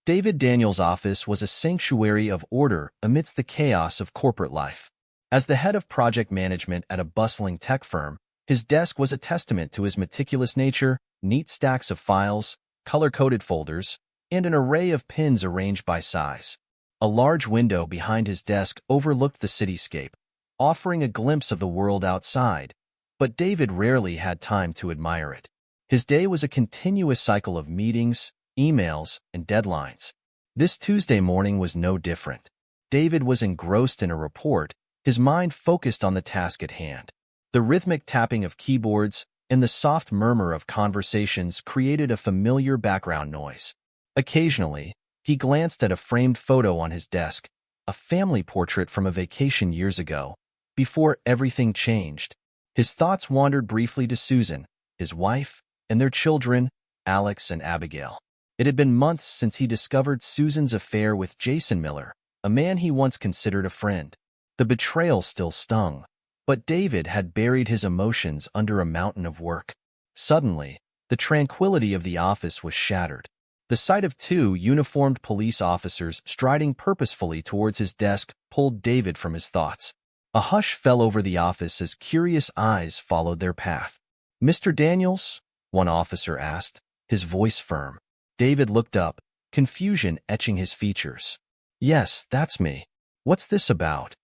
David Daniels' office was a sanctuary of order amidst the chaos of corporate life. As the head of project management at a bustling tech firm, his desk was a testament to his meticulous nature: neat stacks of files, color-coded folders, and an array of pins arranged by size. A large window behind his desk overlooked the cityscape, offering a glimpse of the world outside, but David rarely had time to admire it. His day was a continuous cycle of meetings, emails, and deadlines. This Tuesday morning was no different. David was engrossed in a report, his mind focused on the task at hand. The rhythmic tapping of keyboards and the soft murmur of conversations created a familiar background noise. Occasionally, he glanced at a framed photo on his desk, a family portrait from a vacation years ago, before everything changed. His thoughts wandered briefly to Susan, his wife, and their children, Alex and Abigail. It had been months since he discovered Susan's affair with Jason Miller, a man he once considered a friend. The betrayal still stung, but David had buried his emotions under a mountain of work. Suddenly, the tranquility of the office was shattered. The sight of two uniformed police officers striding purposefully towards his desk pulled David from his thoughts. A hush fell over the office as curious eyes followed their path. "Mr. Daniels?" one officer asked, his voice firm. David looked up, confusion etching his features. "Yes, that's me. What's this about?"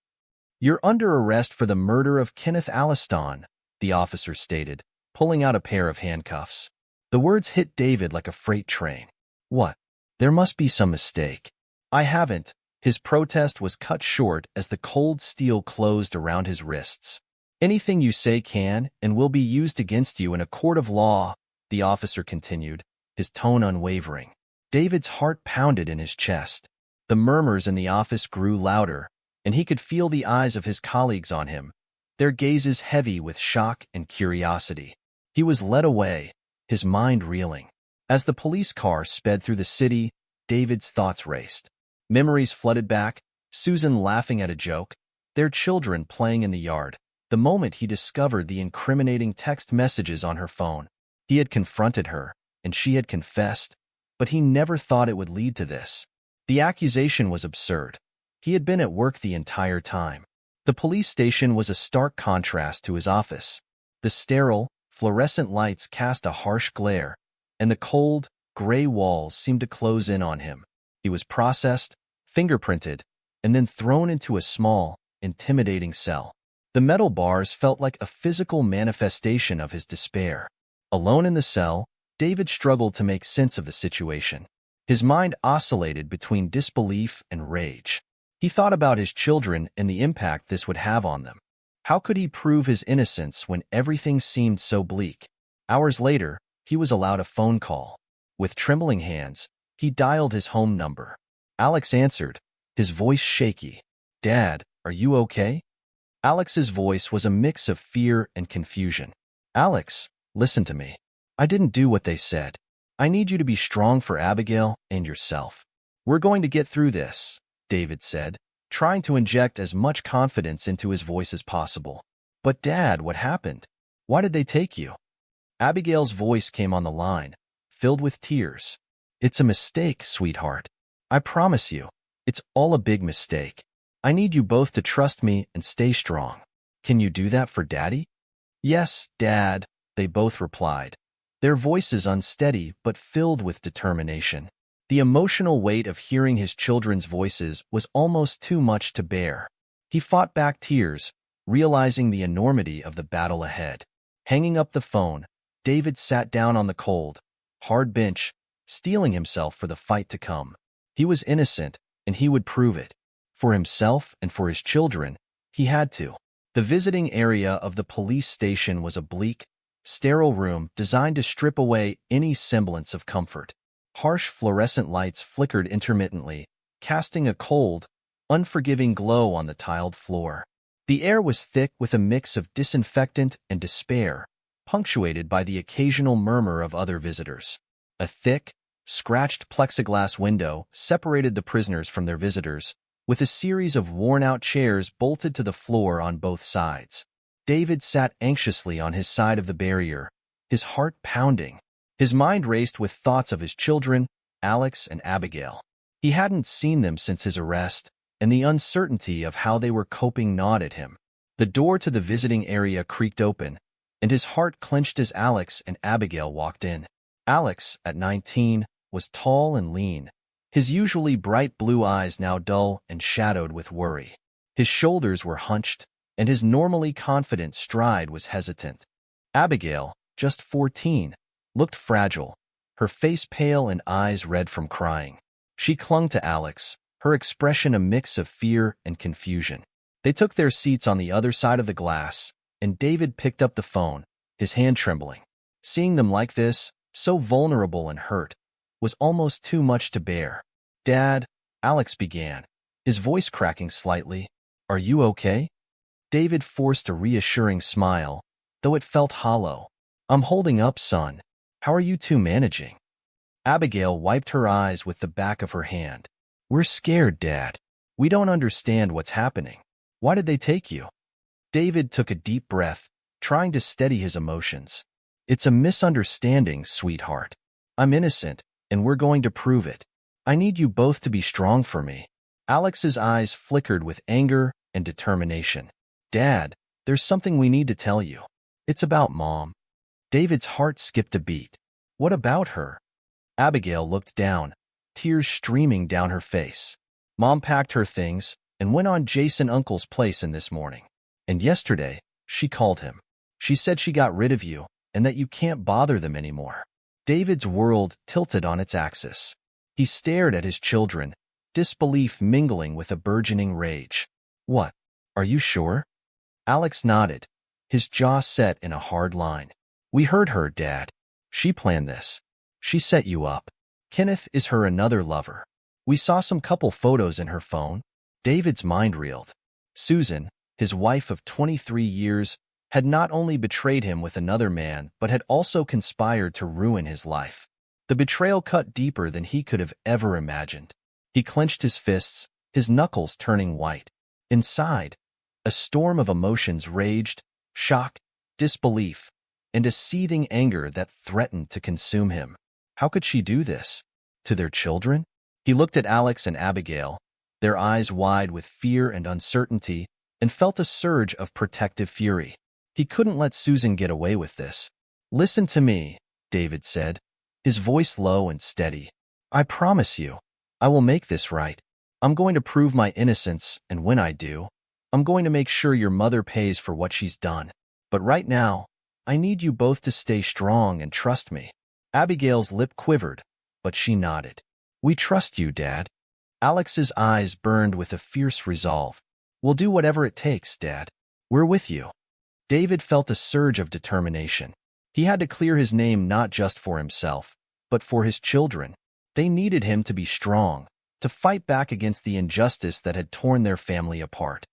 "You're under arrest for the murder of Kenneth Alliston," the officer stated, pulling out a pair of handcuffs. The words hit David like a freight train. "What? There must be some mistake." "I haven't." His protest was cut short as the cold steel closed around his wrists. "Anything you say can and will be used against you in a court of law," the officer continued, his tone unwavering. David's heart pounded in his chest. The murmurs in the office grew louder, and he could feel the eyes of his colleagues on him, their gazes heavy with shock and curiosity. He was led away, his mind reeling. As the police car sped through the city, David's thoughts raced. Memories flooded back, Susan laughing at a joke, their children playing in the yard, the moment he discovered the incriminating text messages on her phone. He had confronted her, and she had confessed, but he never thought it would lead to this. The accusation was absurd. He had been at work the entire time. The police station was a stark contrast to his office. The sterile, fluorescent lights cast a harsh glare, and the cold, gray walls seemed to close in on him. He was processed, fingerprinted, and then thrown into a small, intimidating cell. The metal bars felt like a physical manifestation of his despair. Alone in the cell, David struggled to make sense of the situation. His mind oscillated between disbelief and rage. He thought about his children and the impact this would have on them. How could he prove his innocence when everything seemed so bleak? Hours later, he was allowed a phone call. With trembling hands, he dialed his home number. Alex answered, his voice shaky. "Dad, are you okay?" Alex's voice was a mix of fear and confusion. "Alex, listen to me. I didn't do what they said. I need you to be strong for Abigail and yourself. We're going to get through this," David said, trying to inject as much confidence into his voice as possible. "But Dad, what happened? Why did they take you?" Abigail's voice came on the line, filled with tears. "It's a mistake, sweetheart. I promise you, it's all a big mistake. I need you both to trust me and stay strong. Can you do that for Daddy?" "Yes, Dad," they both replied, their voices unsteady but filled with determination. The emotional weight of hearing his children's voices was almost too much to bear. He fought back tears, realizing the enormity of the battle ahead. Hanging up the phone, David sat down on the cold, hard bench, steeling himself for the fight to come. He was innocent, and he would prove it. For himself and for his children, he had to. The visiting area of the police station was a bleak, sterile room designed to strip away any semblance of comfort. Harsh fluorescent lights flickered intermittently, casting a cold, unforgiving glow on the tiled floor. The air was thick with a mix of disinfectant and despair, punctuated by the occasional murmur of other visitors. A thick, scratched plexiglass window separated the prisoners from their visitors, with a series of worn-out chairs bolted to the floor on both sides. David sat anxiously on his side of the barrier, his heart pounding. His mind raced with thoughts of his children, Alex and Abigail. He hadn't seen them since his arrest, and the uncertainty of how they were coping gnawed at him. The door to the visiting area creaked open, and his heart clenched as Alex and Abigail walked in. Alex, at 19, was tall and lean, his usually bright blue eyes now dull and shadowed with worry. His shoulders were hunched, and his normally confident stride was hesitant. Abigail, just 14, looked fragile, her face pale and eyes red from crying. She clung to Alex, her expression a mix of fear and confusion. They took their seats on the other side of the glass, and David picked up the phone, his hand trembling. Seeing them like this, so vulnerable and hurt, was almost too much to bear. "Dad," Alex began, his voice cracking slightly, "are you okay?" David forced a reassuring smile, though it felt hollow. "I'm holding up, son. How are you two managing?" Abigail wiped her eyes with the back of her hand. "We're scared, Dad. We don't understand what's happening. Why did they take you?" David took a deep breath, trying to steady his emotions. "It's a misunderstanding, sweetheart. I'm innocent, and we're going to prove it. I need you both to be strong for me." Alex's eyes flickered with anger and determination. "Dad, there's something we need to tell you. It's about Mom." David's heart skipped a beat. "What about her?" Abigail looked down, tears streaming down her face. "Mom packed her things and went on Jason Uncle's place in this morning. And yesterday, she called him. She said she got rid of you and that you can't bother them anymore." David's world tilted on its axis. He stared at his children, disbelief mingling with a burgeoning rage. "What? Are you sure?" Alex nodded, his jaw set in a hard line. "We heard her, Dad. She planned this. She set you up. Kenneth is her another lover. We saw some couple photos in her phone." David's mind reeled. Susan, his wife of 23 years, had not only betrayed him with another man, but had also conspired to ruin his life. The betrayal cut deeper than he could have ever imagined. He clenched his fists, his knuckles turning white. Inside, a storm of emotions raged, shock, disbelief, and a seething anger that threatened to consume him. How could she do this? To their children? He looked at Alex and Abigail, their eyes wide with fear and uncertainty, and felt a surge of protective fury. He couldn't let Susan get away with this. "Listen to me," David said, his voice low and steady. "I promise you, I will make this right. I'm going to prove my innocence, and when I do, I'm going to make sure your mother pays for what she's done. But right now, I need you both to stay strong and trust me." Abigail's lip quivered, but she nodded. "We trust you, Dad." Alex's eyes burned with a fierce resolve. "We'll do whatever it takes, Dad. We're with you." David felt a surge of determination. He had to clear his name not just for himself, but for his children. They needed him to be strong, to fight back against the injustice that had torn their family apart.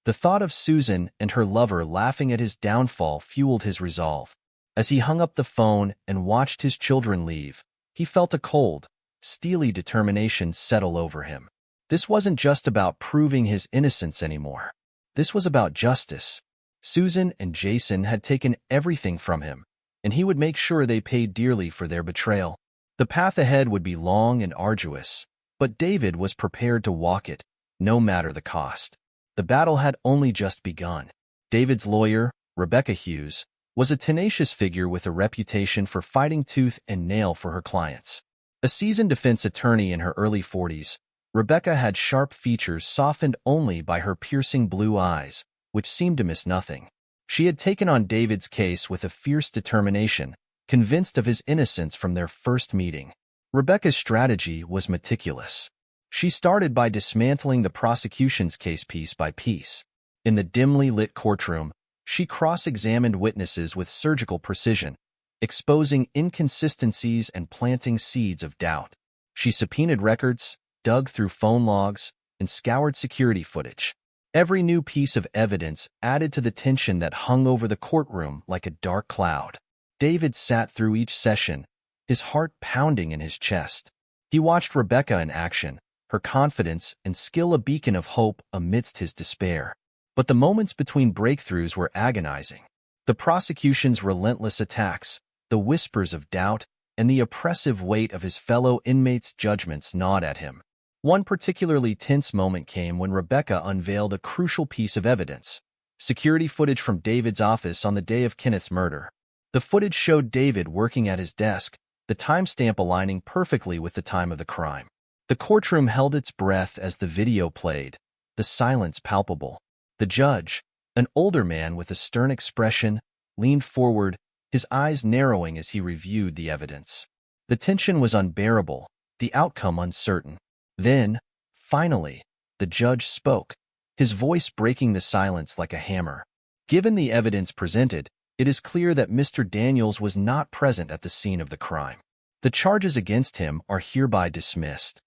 The thought of Susan and her lover laughing at his downfall fueled his resolve. As he hung up the phone and watched his children leave, he felt a cold, steely determination settle over him. This wasn't just about proving his innocence anymore. This was about justice. Susan and Jason had taken everything from him, and he would make sure they paid dearly for their betrayal. The path ahead would be long and arduous, but David was prepared to walk it, no matter the cost. The battle had only just begun. David's lawyer, Rebecca Hughes, was a tenacious figure with a reputation for fighting tooth and nail for her clients. A seasoned defense attorney in her early 40s, Rebecca had sharp features softened only by her piercing blue eyes, which seemed to miss nothing. She had taken on David's case with a fierce determination, convinced of his innocence from their first meeting. Rebecca's strategy was meticulous. She started by dismantling the prosecution's case piece by piece. In the dimly lit courtroom, she cross-examined witnesses with surgical precision, exposing inconsistencies and planting seeds of doubt. She subpoenaed records, dug through phone logs, and scoured security footage. Every new piece of evidence added to the tension that hung over the courtroom like a dark cloud. David sat through each session, his heart pounding in his chest. He watched Rebecca in action, her confidence and skill a beacon of hope amidst his despair. But the moments between breakthroughs were agonizing. The prosecution's relentless attacks, the whispers of doubt, and the oppressive weight of his fellow inmates' judgments gnawed at him. One particularly tense moment came when Rebecca unveiled a crucial piece of evidence: security footage from David's office on the day of Kenneth's murder. The footage showed David working at his desk, the timestamp aligning perfectly with the time of the crime. The courtroom held its breath as the video played, the silence palpable. The judge, an older man with a stern expression, leaned forward, his eyes narrowing as he reviewed the evidence. The tension was unbearable, the outcome uncertain. Then, finally, the judge spoke, his voice breaking the silence like a hammer. Given the evidence presented, it is clear that Mr. Daniels was not present at the scene of the crime. The charges against him are hereby dismissed.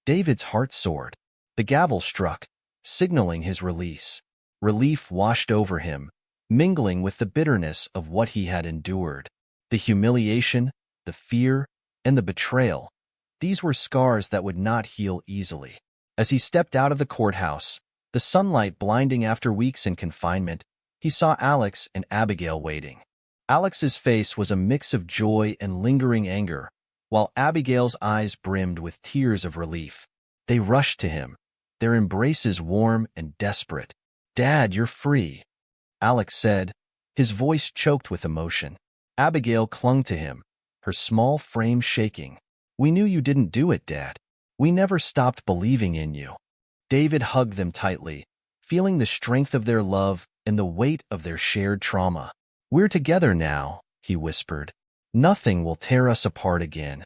David's heart soared. The gavel struck, signaling his release. Relief washed over him, mingling with the bitterness of what he had endured. The humiliation, the fear, and the betrayal, these were scars that would not heal easily. As he stepped out of the courthouse, the sunlight blinding after weeks in confinement, he saw Alex and Abigail waiting. Alex's face was a mix of joy and lingering anger, while Abigail's eyes brimmed with tears of relief. They rushed to him, their embraces warm and desperate. "Dad, you're free," Alex said, his voice choked with emotion. Abigail clung to him, her small frame shaking. "We knew you didn't do it, Dad. We never stopped believing in you." David hugged them tightly, feeling the strength of their love and the weight of their shared trauma. "We're together now," he whispered. "Nothing will tear us apart again."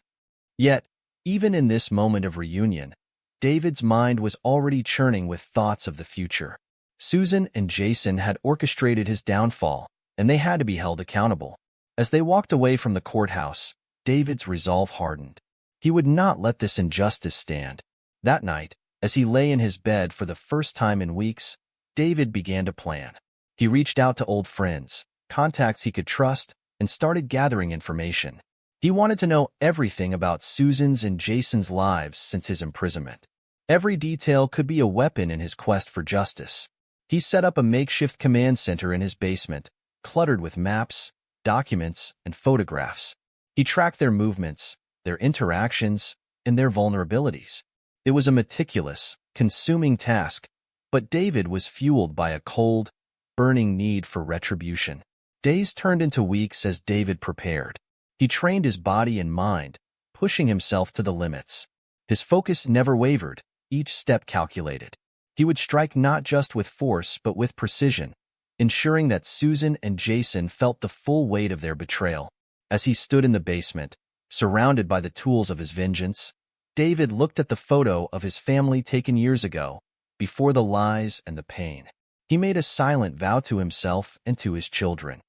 Yet, even in this moment of reunion, David's mind was already churning with thoughts of the future. Susan and Jason had orchestrated his downfall, and they had to be held accountable. As they walked away from the courthouse, David's resolve hardened. He would not let this injustice stand. That night, as he lay in his bed for the first time in weeks, David began to plan. He reached out to old friends, contacts he could trust, and started gathering information. He wanted to know everything about Susan's and Jason's lives since his imprisonment. Every detail could be a weapon in his quest for justice. He set up a makeshift command center in his basement, cluttered with maps, documents, and photographs. He tracked their movements, their interactions, and their vulnerabilities. It was a meticulous, consuming task, but David was fueled by a cold, burning need for retribution. Days turned into weeks as David prepared. He trained his body and mind, pushing himself to the limits. His focus never wavered, each step calculated. He would strike not just with force but with precision, ensuring that Susan and Jason felt the full weight of their betrayal. As he stood in the basement, surrounded by the tools of his vengeance, David looked at the photo of his family taken years ago, before the lies and the pain. He made a silent vow to himself and to his children.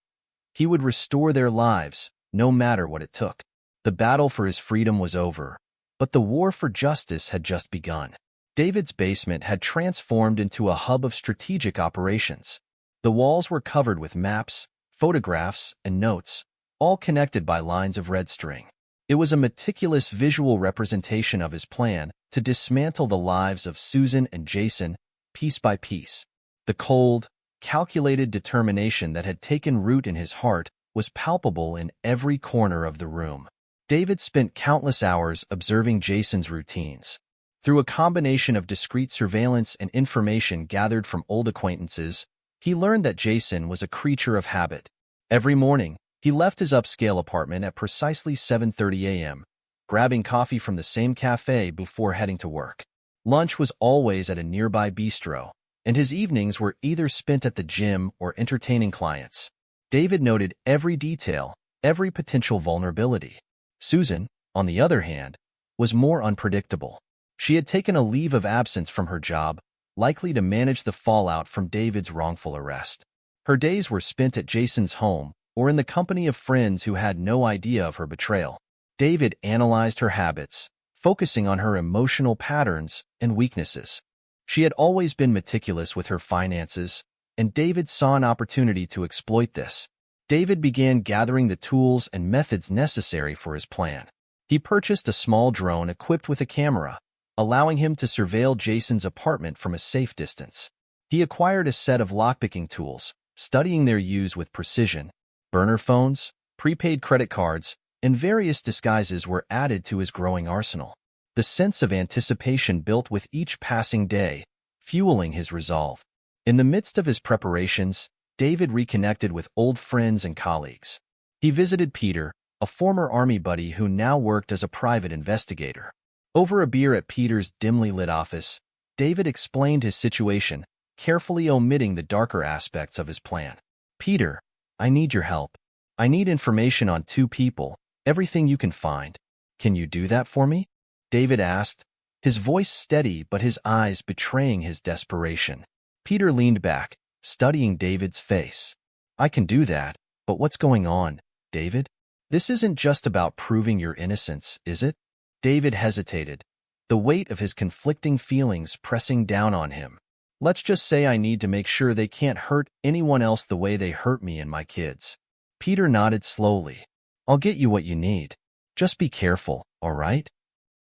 He would restore their lives, no matter what it took. The battle for his freedom was over, but the war for justice had just begun. David's basement had transformed into a hub of strategic operations. The walls were covered with maps, photographs, and notes, all connected by lines of red string. It was a meticulous visual representation of his plan to dismantle the lives of Susan and Jason, piece by piece. The cold, calculated determination that had taken root in his heart was palpable in every corner of the room. David spent countless hours observing Jason's routines. Through a combination of discreet surveillance and information gathered from old acquaintances, he learned that Jason was a creature of habit. Every morning, he left his upscale apartment at precisely 7:30 a.m., grabbing coffee from the same cafe before heading to work. Lunch was always at a nearby bistro, and his evenings were either spent at the gym or entertaining clients. David noted every detail, every potential vulnerability. Susan, on the other hand, was more unpredictable. She had taken a leave of absence from her job, likely to manage the fallout from David's wrongful arrest. Her days were spent at Jason's home or in the company of friends who had no idea of her betrayal. David analyzed her habits, focusing on her emotional patterns and weaknesses. She had always been meticulous with her finances, and David saw an opportunity to exploit this. David began gathering the tools and methods necessary for his plan. He purchased a small drone equipped with a camera, allowing him to surveil Jason's apartment from a safe distance. He acquired a set of lockpicking tools, studying their use with precision. Burner phones, prepaid credit cards, and various disguises were added to his growing arsenal. the sense of anticipation built with each passing day, fueling his resolve. In the midst of his preparations, David reconnected with old friends and colleagues. He visited Peter, a former army buddy who now worked as a private investigator. Over a beer at Peter's dimly lit office, David explained his situation, carefully omitting the darker aspects of his plan. "Peter, I need your help. I need information on 2 people, everything you can find. Can you do that for me?" David asked, his voice steady but his eyes betraying his desperation. Peter leaned back, studying David's face. "I can do that, but what's going on, David? This isn't just about proving your innocence, is it?" David hesitated, the weight of his conflicting feelings pressing down on him. "Let's just say I need to make sure they can't hurt anyone else the way they hurt me and my kids." Peter nodded slowly. "I'll get you what you need. Just be careful, all right?"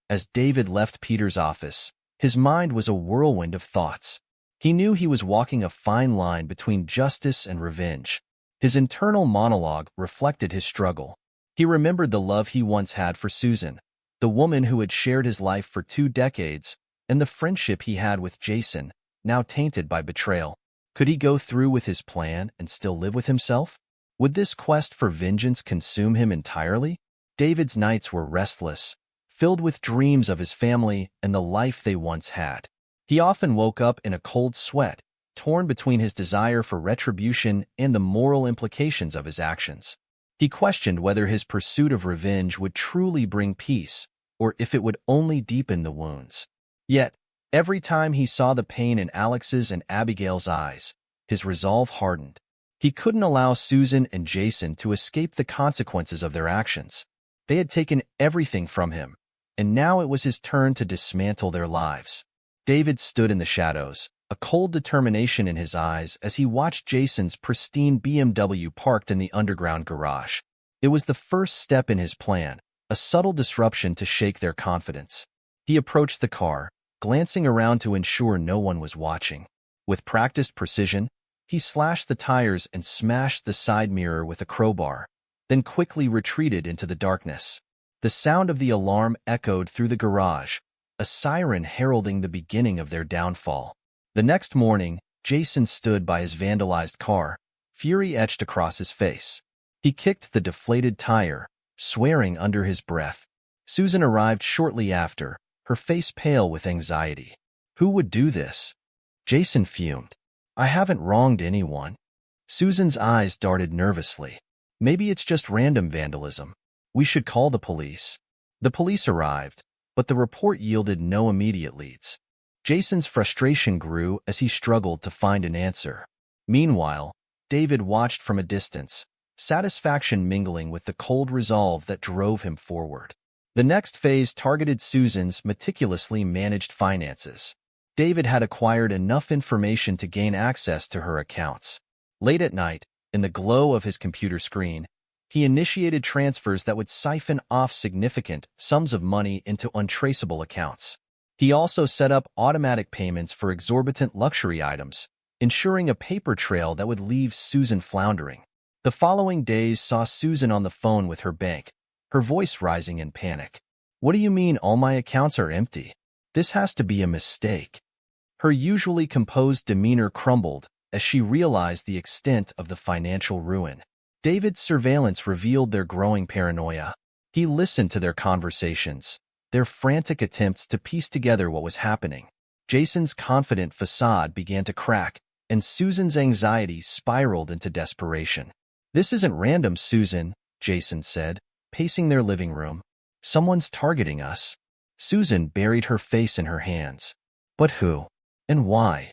As David left Peter's office, his mind was a whirlwind of thoughts. He knew he was walking a fine line between justice and revenge. His internal monologue reflected his struggle. He remembered the love he once had for Susan, the woman who had shared his life for 2 decades, and the friendship he had with Jason, now tainted by betrayal. Could he go through with his plan and still live with himself? Would this quest for vengeance consume him entirely? David's nights were restless, filled with dreams of his family and the life they once had. He often woke up in a cold sweat, torn between his desire for retribution and the moral implications of his actions. He questioned whether his pursuit of revenge would truly bring peace, or if it would only deepen the wounds. Yet, every time he saw the pain in Alex's and Abigail's eyes, his resolve hardened. He couldn't allow Susan and Jason to escape the consequences of their actions. They had taken everything from him, and now it was his turn to dismantle their lives. David stood in the shadows, a cold determination in his eyes as he watched Jason's pristine BMW parked in the underground garage. It was the first step in his plan, a subtle disruption to shake their confidence. He approached the car, glancing around to ensure no one was watching. With practiced precision, he slashed the tires and smashed the side mirror with a crowbar, then quickly retreated into the darkness. The sound of the alarm echoed through the garage, a siren heralding the beginning of their downfall. The next morning, Jason stood by his vandalized car, fury etched across his face. He kicked the deflated tire, swearing under his breath. Susan arrived shortly after, her face pale with anxiety. Who would do this? Jason fumed. I haven't wronged anyone. Susan's eyes darted nervously. Maybe it's just random vandalism. We should call the police. The police arrived, but the report yielded no immediate leads. Jason's frustration grew as he struggled to find an answer. Meanwhile, David watched from a distance, satisfaction mingling with the cold resolve that drove him forward. The next phase targeted Susan's meticulously managed finances. David had acquired enough information to gain access to her accounts. Late at night, in the glow of his computer screen, he initiated transfers that would siphon off significant sums of money into untraceable accounts. He also set up automatic payments for exorbitant luxury items, ensuring a paper trail that would leave Susan floundering. The following days saw Susan on the phone with her bank, her voice rising in panic. What do you mean all my accounts are empty? This has to be a mistake. Her usually composed demeanor crumbled as she realized the extent of the financial ruin. David's surveillance revealed their growing paranoia. He listened to their conversations, their frantic attempts to piece together what was happening. Jason's confident facade began to crack, and Susan's anxiety spiraled into desperation. This isn't random, Susan, Jason said, pacing their living room. Someone's targeting us. Susan buried her face in her hands. But who? And why?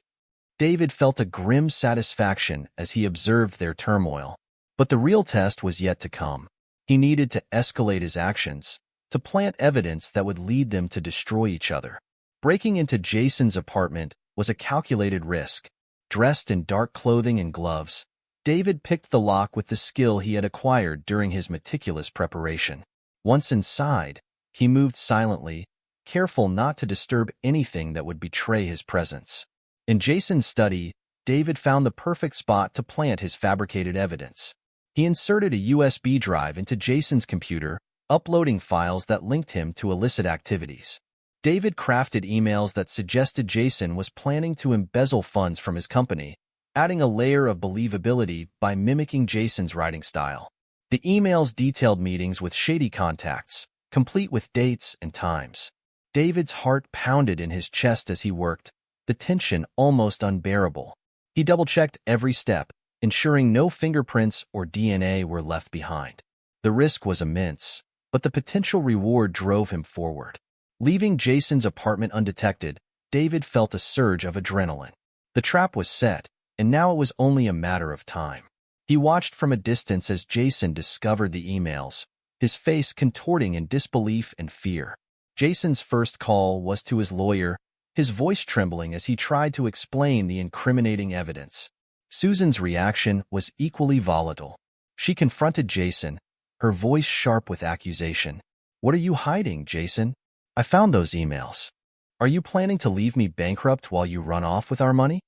David felt a grim satisfaction as he observed their turmoil. But the real test was yet to come. He needed to escalate his actions, to plant evidence that would lead them to destroy each other. Breaking into Jason's apartment was a calculated risk. Dressed in dark clothing and gloves, David picked the lock with the skill he had acquired during his meticulous preparation. Once inside, he moved silently, careful not to disturb anything that would betray his presence. In Jason's study, David found the perfect spot to plant his fabricated evidence. He inserted a USB drive into Jason's computer, uploading files that linked him to illicit activities. David crafted emails that suggested Jason was planning to embezzle funds from his company, adding a layer of believability by mimicking Jason's writing style. The emails detailed meetings with shady contacts, complete with dates and times. David's heart pounded in his chest as he worked, the tension almost unbearable. He double-checked every step, ensuring no fingerprints or DNA were left behind. The risk was immense, but the potential reward drove him forward. Leaving Jason's apartment undetected, David felt a surge of adrenaline. The trap was set, and now it was only a matter of time. He watched from a distance as Jason discovered the emails, his face contorting in disbelief and fear. Jason's first call was to his lawyer, his voice trembling as he tried to explain the incriminating evidence. Susan's reaction was equally volatile. She confronted Jason, her voice sharp with accusation. "What are you hiding, Jason? I found those emails. Are you planning to leave me bankrupt while you run off with our money?"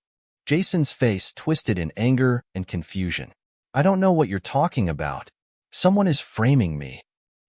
Jason's face twisted in anger and confusion. "I don't know what you're talking about. Someone is framing me."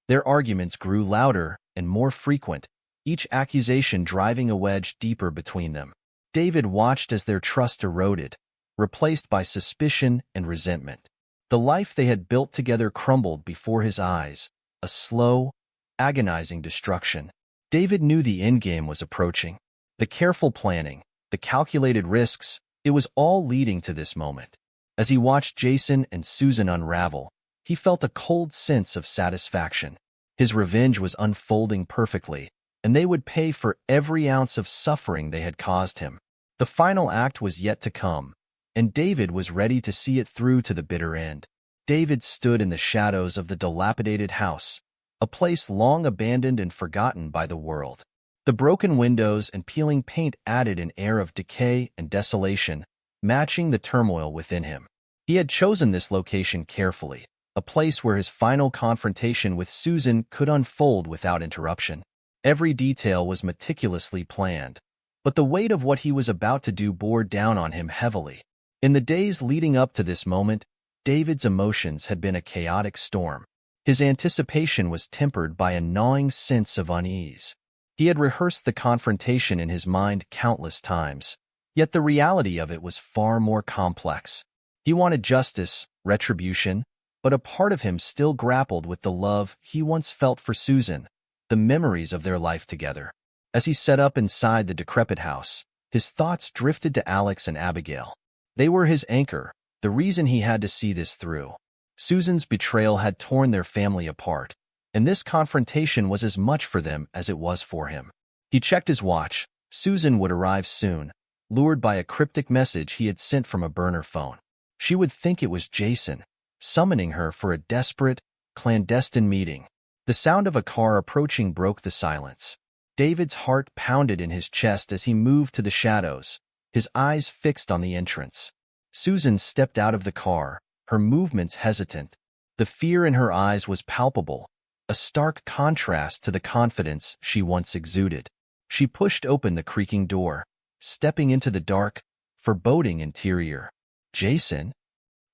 Their arguments grew louder and more frequent, each accusation driving a wedge deeper between them. David watched as their trust eroded, replaced by suspicion and resentment. The life they had built together crumbled before his eyes, a slow, agonizing destruction. David knew the endgame was approaching. The careful planning, the calculated risks, it was all leading to this moment. As he watched Jason and Susan unravel, he felt a cold sense of satisfaction. His revenge was unfolding perfectly, and they would pay for every ounce of suffering they had caused him. The final act was yet to come, and David was ready to see it through to the bitter end. David stood in the shadows of the dilapidated house, a place long abandoned and forgotten by the world. The broken windows and peeling paint added an air of decay and desolation, matching the turmoil within him. He had chosen this location carefully, a place where his final confrontation with Susan could unfold without interruption. Every detail was meticulously planned, but the weight of what he was about to do bore down on him heavily. In the days leading up to this moment, David's emotions had been a chaotic storm. His anticipation was tempered by a gnawing sense of unease. He had rehearsed the confrontation in his mind countless times, yet the reality of it was far more complex. He wanted justice, retribution, but a part of him still grappled with the love he once felt for Susan, the memories of their life together. As he sat up inside the decrepit house, his thoughts drifted to Alex and Abigail. They were his anchor, the reason he had to see this through. Susan's betrayal had torn their family apart, and this confrontation was as much for them as it was for him. He checked his watch. Susan would arrive soon, lured by a cryptic message he had sent from a burner phone. She would think it was Jason, summoning her for a desperate, clandestine meeting. The sound of a car approaching broke the silence. David's heart pounded in his chest as he moved to the shadows, his eyes fixed on the entrance. Susan stepped out of the car, her movements hesitant. The fear in her eyes was palpable, a stark contrast to the confidence she once exuded. She pushed open the creaking door, stepping into the dark, foreboding interior. "Jason?"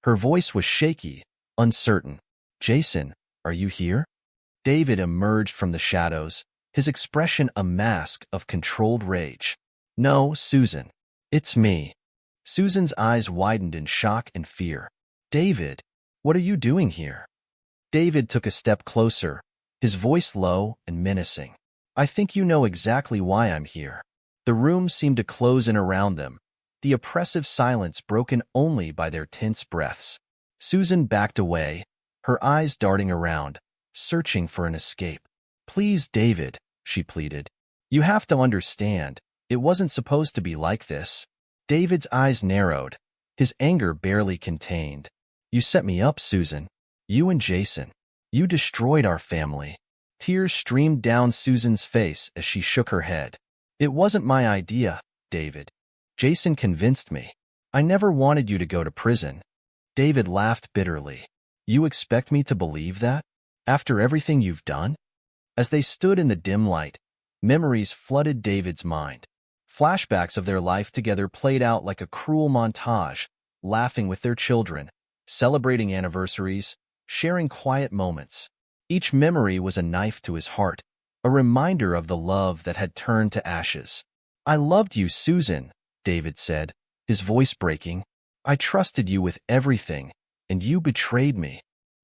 Her voice was shaky, uncertain. "Jason, are you here?" David emerged from the shadows, his expression a mask of controlled rage. "No, Susan. It's me." Susan's eyes widened in shock and fear. "David, what are you doing here?" David took a step closer, his voice low and menacing. "I think you know exactly why I'm here." The room seemed to close in around them, the oppressive silence broken only by their tense breaths. Susan backed away, her eyes darting around, searching for an escape. "Please, David," she pleaded. "You have to understand, it wasn't supposed to be like this." David's eyes narrowed, his anger barely contained. "You set me up, Susan. You and Jason. You destroyed our family." Tears streamed down Susan's face as she shook her head. "It wasn't my idea, David. Jason convinced me. I never wanted you to go to prison." David laughed bitterly. "You expect me to believe that? After everything you've done?" As they stood in the dim light, memories flooded David's mind. Flashbacks of their life together played out like a cruel montage, laughing with their children, celebrating anniversaries, sharing quiet moments. Each memory was a knife to his heart, a reminder of the love that had turned to ashes. "I loved you, Susan," David said, his voice breaking. "I trusted you with everything, and you betrayed me."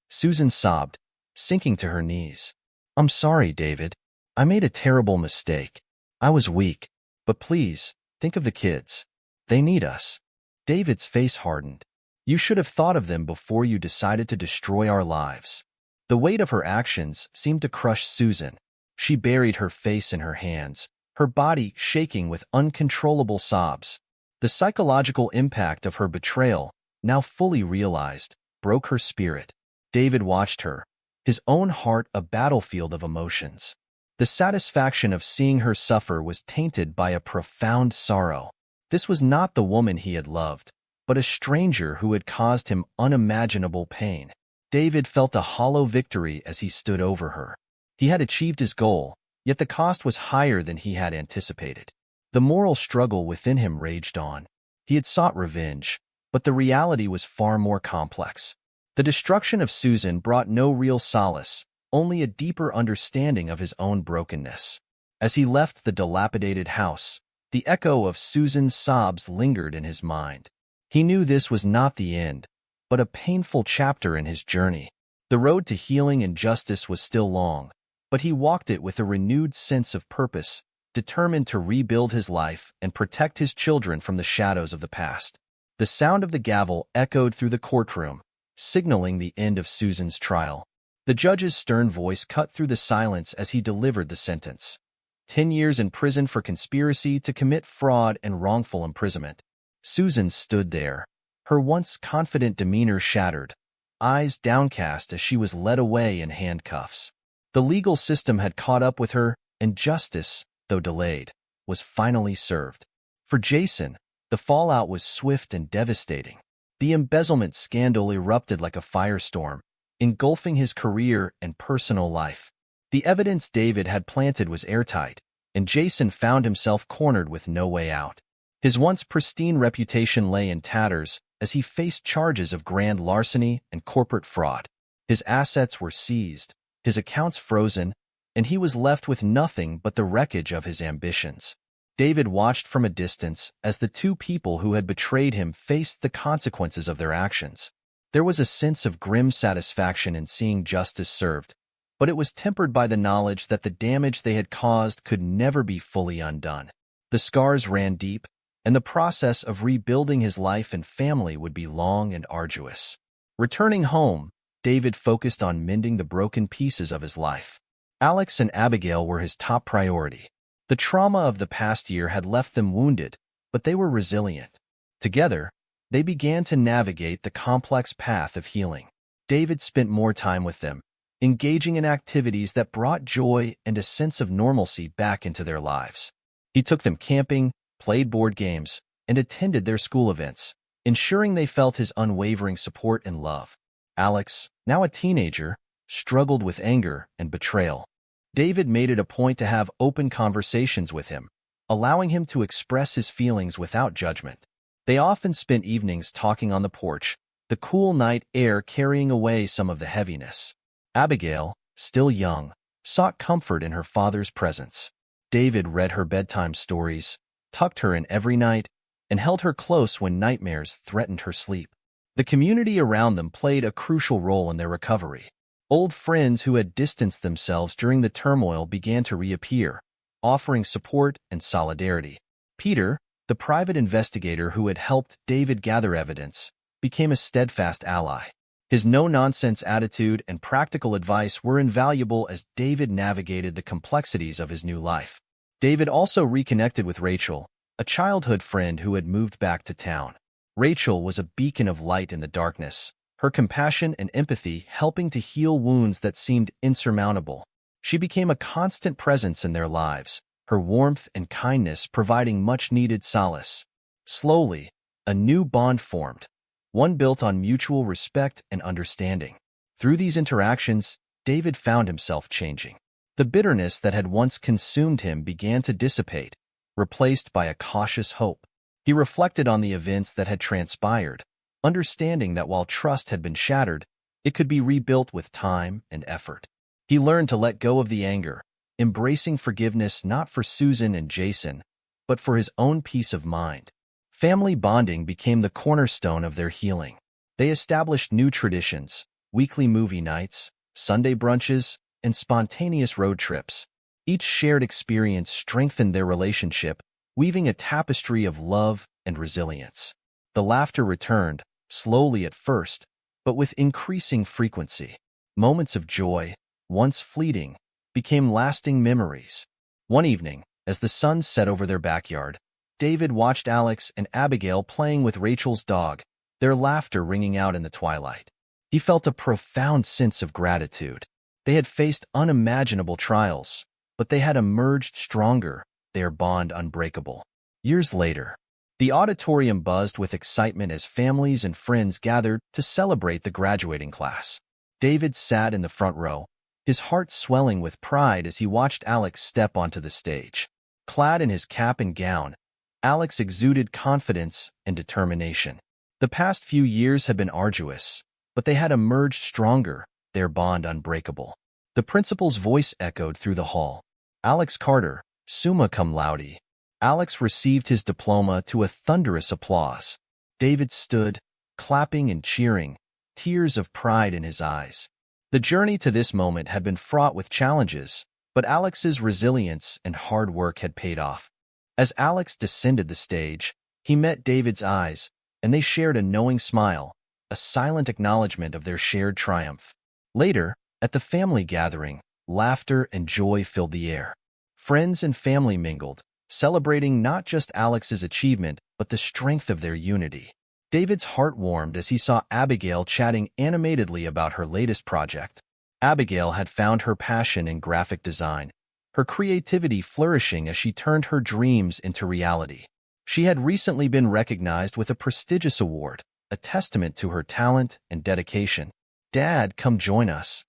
Susan sobbed, sinking to her knees. "I'm sorry, David. I made a terrible mistake. I was weak. But please, think of the kids. They need us." David's face hardened. "You should have thought of them before you decided to destroy our lives." The weight of her actions seemed to crush Susan. She buried her face in her hands, her body shaking with uncontrollable sobs. The psychological impact of her betrayal, now fully realized, broke her spirit. David watched her, his own heart a battlefield of emotions. The satisfaction of seeing her suffer was tainted by a profound sorrow. This was not the woman he had loved, but a stranger who had caused him unimaginable pain. David felt a hollow victory as he stood over her. He had achieved his goal, yet the cost was higher than he had anticipated. The moral struggle within him raged on. He had sought revenge, but the reality was far more complex. The destruction of Susan brought no real solace, only a deeper understanding of his own brokenness. As he left the dilapidated house, the echo of Susan's sobs lingered in his mind. He knew this was not the end, but a painful chapter in his journey. The road to healing and justice was still long, but he walked it with a renewed sense of purpose, determined to rebuild his life and protect his children from the shadows of the past. The sound of the gavel echoed through the courtroom, signaling the end of Susan's trial. The judge's stern voice cut through the silence as he delivered the sentence. 10 years in prison for conspiracy to commit fraud and wrongful imprisonment. Susan stood there, her once confident demeanor shattered, eyes downcast as she was led away in handcuffs. The legal system had caught up with her, and justice, though delayed, was finally served. For Jason, the fallout was swift and devastating. The embezzlement scandal erupted like a firestorm, engulfing his career and personal life. The evidence David had planted was airtight, and Jason found himself cornered with no way out. His once pristine reputation lay in tatters as he faced charges of grand larceny and corporate fraud. His assets were seized, his accounts frozen, and he was left with nothing but the wreckage of his ambitions. David watched from a distance as the two people who had betrayed him faced the consequences of their actions. There was a sense of grim satisfaction in seeing justice served, but it was tempered by the knowledge that the damage they had caused could never be fully undone. The scars ran deep, and the process of rebuilding his life and family would be long and arduous. Returning home, David focused on mending the broken pieces of his life. Alex and Abigail were his top priority. The trauma of the past year had left them wounded, but they were resilient. Together, they began to navigate the complex path of healing. David spent more time with them, engaging in activities that brought joy and a sense of normalcy back into their lives. He took them camping, played board games, and attended their school events, ensuring they felt his unwavering support and love. Alex, now a teenager, struggled with anger and betrayal. David made it a point to have open conversations with him, allowing him to express his feelings without judgment. They often spent evenings talking on the porch, the cool night air carrying away some of the heaviness. Abigail, still young, sought comfort in her father's presence. David read her bedtime stories, tucked her in every night, and held her close when nightmares threatened her sleep. The community around them played a crucial role in their recovery. Old friends who had distanced themselves during the turmoil began to reappear, offering support and solidarity. Peter, the private investigator who had helped David gather evidence, became a steadfast ally. His no-nonsense attitude and practical advice were invaluable as David navigated the complexities of his new life. David also reconnected with Rachel, a childhood friend who had moved back to town. Rachel was a beacon of light in the darkness, her compassion and empathy helping to heal wounds that seemed insurmountable. She became a constant presence in their lives, her warmth and kindness providing much-needed solace. Slowly, a new bond formed, one built on mutual respect and understanding. Through these interactions, David found himself changing. The bitterness that had once consumed him began to dissipate, replaced by a cautious hope. He reflected on the events that had transpired, understanding that while trust had been shattered, it could be rebuilt with time and effort. He learned to let go of the anger, embracing forgiveness not for Susan and Jason, but for his own peace of mind. Family bonding became the cornerstone of their healing. They established new traditions, weekly movie nights, Sunday brunches, and spontaneous road trips. Each shared experience strengthened their relationship, weaving a tapestry of love and resilience. The laughter returned, slowly at first, but with increasing frequency. Moments of joy, once fleeting, became lasting memories. One evening, as the sun set over their backyard, David watched Alex and Abigail playing with Rachel's dog, their laughter ringing out in the twilight. He felt a profound sense of gratitude. They had faced unimaginable trials, but they had emerged stronger, their bond unbreakable. Years later, the auditorium buzzed with excitement as families and friends gathered to celebrate the graduating class. David sat in the front row, his heart swelling with pride as he watched Alex step onto the stage. Clad in his cap and gown, Alex exuded confidence and determination. The past few years had been arduous, but they had emerged stronger, their bond unbreakable. The principal's voice echoed through the hall. Alex Carter, summa cum laude. Alex received his diploma to a thunderous applause. David stood, clapping and cheering, tears of pride in his eyes. The journey to this moment had been fraught with challenges, but Alex's resilience and hard work had paid off. As Alex descended the stage, he met David's eyes, and they shared a knowing smile, a silent acknowledgement of their shared triumph. Later, at the family gathering, laughter and joy filled the air. Friends and family mingled, celebrating not just Alex's achievement, but the strength of their unity. David's heart warmed as he saw Abigail chatting animatedly about her latest project. Abigail had found her passion in graphic design, her creativity flourishing as she turned her dreams into reality. She had recently been recognized with a prestigious award, a testament to her talent and dedication. "Dad, come join us,"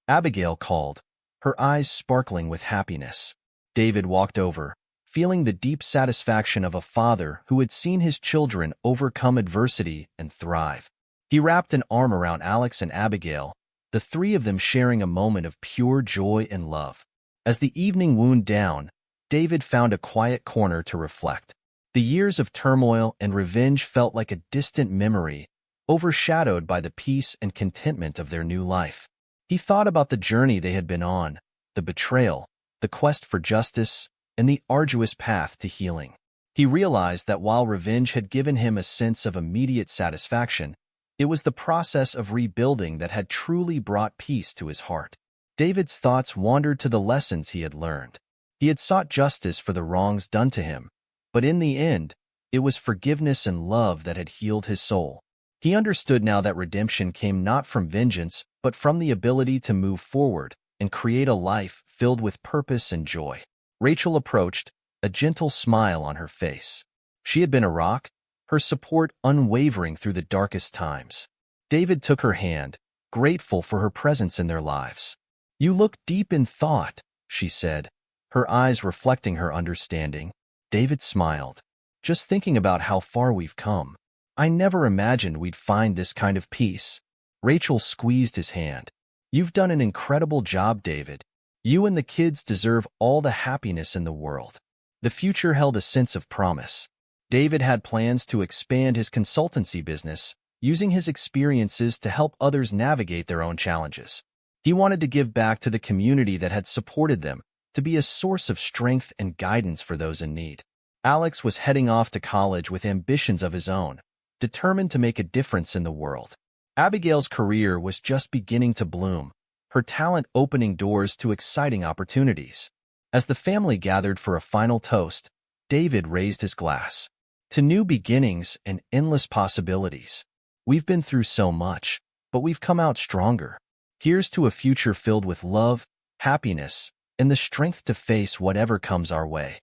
Abigail called, her eyes sparkling with happiness. David walked over, feeling the deep satisfaction of a father who had seen his children overcome adversity and thrive. He wrapped an arm around Alex and Abigail, the three of them sharing a moment of pure joy and love. As the evening wound down, David found a quiet corner to reflect. The years of turmoil and revenge felt like a distant memory, overshadowed by the peace and contentment of their new life. He thought about the journey they had been on, the betrayal, the quest for justice, and the arduous path to healing. He realized that while revenge had given him a sense of immediate satisfaction, it was the process of rebuilding that had truly brought peace to his heart. David's thoughts wandered to the lessons he had learned. He had sought justice for the wrongs done to him, but in the end, it was forgiveness and love that had healed his soul. He understood now that redemption came not from vengeance, but from the ability to move forward and create a life filled with purpose and joy. Rachel approached, a gentle smile on her face. She had been a rock, her support unwavering through the darkest times. David took her hand, grateful for her presence in their lives. "You look deep in thought," she said, her eyes reflecting her understanding. David smiled. "Just thinking about how far we've come. I never imagined we'd find this kind of peace." Rachel squeezed his hand. "You've done an incredible job, David. You and the kids deserve all the happiness in the world." The future held a sense of promise. David had plans to expand his consultancy business, using his experiences to help others navigate their own challenges. He wanted to give back to the community that had supported them, to be a source of strength and guidance for those in need. Alex was heading off to college with ambitions of his own, determined to make a difference in the world. Abigail's career was just beginning to bloom, her talent opening doors to exciting opportunities. As the family gathered for a final toast, David raised his glass. "To new beginnings and endless possibilities. We've been through so much, but we've come out stronger. Here's to a future filled with love, happiness, and the strength to face whatever comes our way."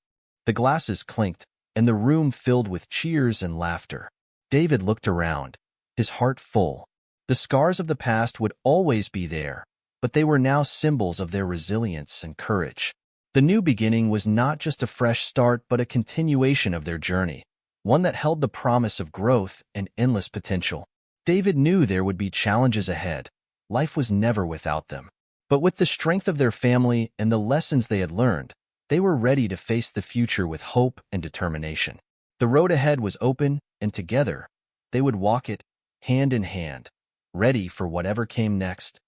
The glasses clinked, and the room filled with cheers and laughter. David looked around, his heart full. The scars of the past would always be there, but they were now symbols of their resilience and courage. The new beginning was not just a fresh start, but a continuation of their journey, one that held the promise of growth and endless potential. David knew there would be challenges ahead. Life was never without them. But with the strength of their family and the lessons they had learned, they were ready to face the future with hope and determination. The road ahead was open, and together, they would walk it, hand in hand, ready for whatever came next.